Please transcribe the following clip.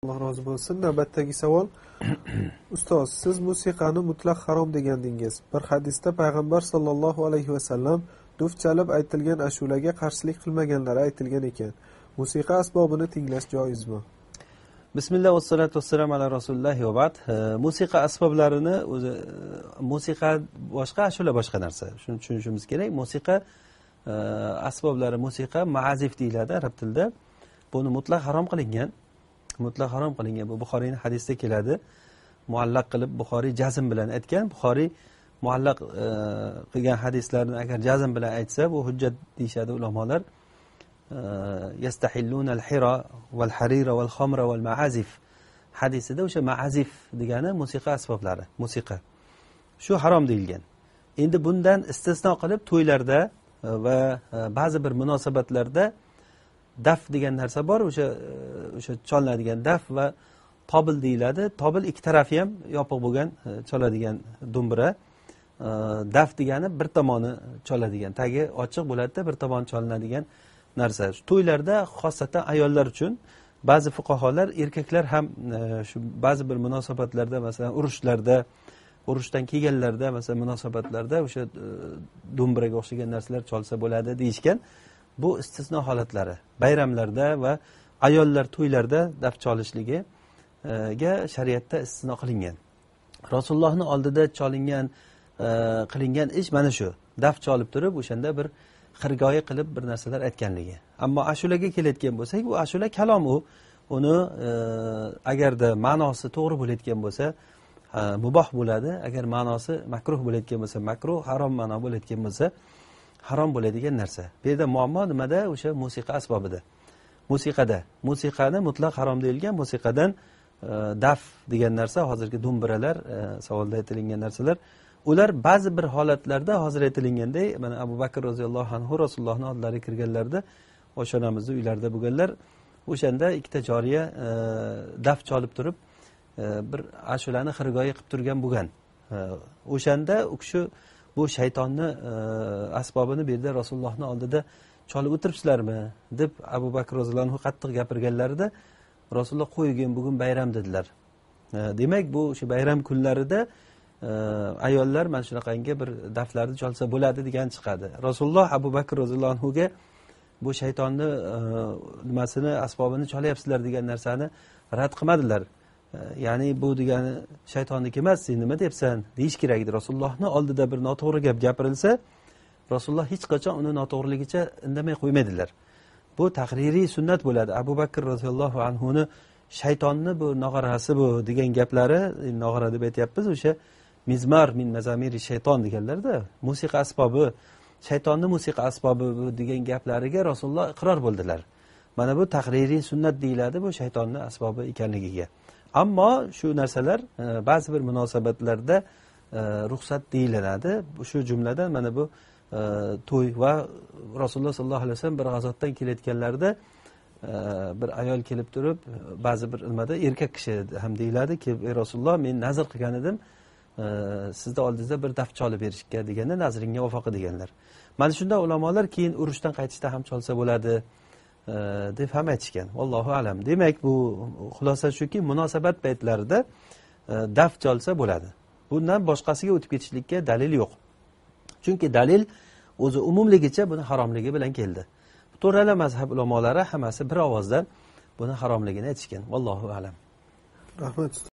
Alloh rozi bo'lsin. Navbatdagi savol. Ustoz, siz musiqani mutlaq harom degandingiz. Bir hadisda payg'ambar sollallohu alayhi vasallam duf chalib aytilgan ashulaga qarshilik qilmaganlari aytilgan ekan. Musiqa asbobini tinglash joizmi? Bismillah va salatu vassalamu ala rasulilloh va ba'd. Musiqa asboblarini o'zi musiqa boshqa, ashula boshqa narsa. Shuni tushunishimiz kerak. Musiqa asboblari, musiqa ma'azif deyiladi arab tilida. Buni mutlaq harom qilingan. Mutlaq harom qilingan. Bu Buxoriyning hadisida keladi. Muallaq qilib Buxoriy jazm bilan aytgan. Buxoriy muallaq qilgan hadislarni agar jazm bilan aytsa, bu hujjat deyshadi ulamolar. Yastahilluna al-hira wal-harira wal-khamra wal-ma'azif hadisida o'sha ma'azif degani musiqa asboblari, musiqa. Shu harom deyilgan. Endi bundan istisno qilib to'ylarda va ba'zi bir munosabatlarda daf degan narsa bor, o'sha cholinadigan daf va tobil deyiladi. Tobil ikki tarafi ham yopiq bo'lgan choladigan do'mbira. Daf degani bir tomoni choladigan, tagi ochiq bo'ladi-da, bir tomoni cholinadigan narsa. To'ylarda xosatan ayollar uchun ba'zi fuqaholar erkaklar ham shu ba'zi bir munosabatlarda, masalan urushlarda, urushdan kelganlarda, masalan munosabatlarda o'sha do'mbiraga o'xshagan narsalar cholsa bo'ladi deyishgan. Bu istisno holatlari. Bayramlarda va ayollar to'ylarda daf cholishligiga shariatda istisno qilingan. Rasulullohning oldida qilingan ish mana shu. Daf cholib turib o'shanda bir xirgoyi qilib bir narsalar aytganligi. Ammo ashulaga kelayotgan bo'lsak, bu ashula kalom u. Uni agarda ma'nosi to'g'ri bo'layotgan bo'lsa, muboh bo'ladi. Agar ma'nosi makruh bo'layotgan bo'lsa, makruh, harom ma'no bo'layotgan bo'lsa, harom bo'ladigan narsa. Bu yerda muammo nimada? O'sha musiqa asbobida. Musiqani mutlaq harom deyilgan. Musiqadan daf degan narsa, hozirgi do'mbiralar, savolda aytilgan narsalar, ular ba'zi bir holatlarda hozir aytilganday, mana Abu Bakr roziyallohu anhu Rasulullohning oldilariga kirganlarida, o'shanamizning uylarida bo'lganlar, o'shanda ikkita joriya daf cholib turib, bir ashulani xirgoyi qilib turgan bo'lgan. O'shanda u kishi bu shaytonni asbobini bu yerda Rasulullohning oldida cholib o'tiribsizlarmi deb Abu Bakr roziyallohu anhu qattiq gapirganlarida Rasululloh qo'ygin, bugun bayram dedilar. Demak, bu shu bayram kunlarida ayollar mana shunaqangi bir daflarni cholsa bo'ladi degan chiqadi. Rasululloh Abu Bakr roziyallohu anhuga bu shaytonni nimasini, asbobini cholyapsizlar degan narsani rad qilmadilar. Ya'ni bu degani shaytonniki emas, sen nima debsan deyish kerak edi. Rasulullohning oldida bir noto'g'ri gap gapirilsa, Rasululloh hech qachon uni noto'g'riligicha indamay qo'ymaydilar. Bu tahririy sunnat bo'ladi. Abu Bakr roziyallohu anhuni shaytonni bu nog'orasi bu degan gaplari, nog'ora deb aytyapmiz, o'sha mizmar min mazamiri shayton deganlarda, musiqa asbobi, shaytonni musiqa asbobi degan gaplariga Rasululloh iqror bo'ldilar. Mana bu tahririy sunnat deyiladi bu shaytonni asbobi ekanligiga. Ammo shu narsalar ba'zi bir munosabatlarda ruxsat deyiladi. Shu jumladan mana bu to'y va Rasululloh sollallohu alayhi vasallam bir g'azotdan kelayotganlarida bir ayol kelib turib, ba'zi bir nimada erkak kishi ham deyiladi ki, ey Rasululloh, men nazr qilgan edim, sizda oldingizda bir daf cholib berishga deganda nazringga vafo deganlar. Mana shunda ulamolar keyin urushdan qaytishda ham cholsa bo'ladi deb ham aytishgan. Vallohu alam. Demak, bu xulosa shuki, munosabat paytlarida daf cholsa bo'ladi. Bundan boshqasiga o'tib ketishlikka dalil yo'q. Chunki dalil o'zi umumligicha buni haromligi bilan keldi. To'rala mazhab ulamolari hammasi bir ovozdan buni haromligini aytishgan. Vallohu alam. Rahmat.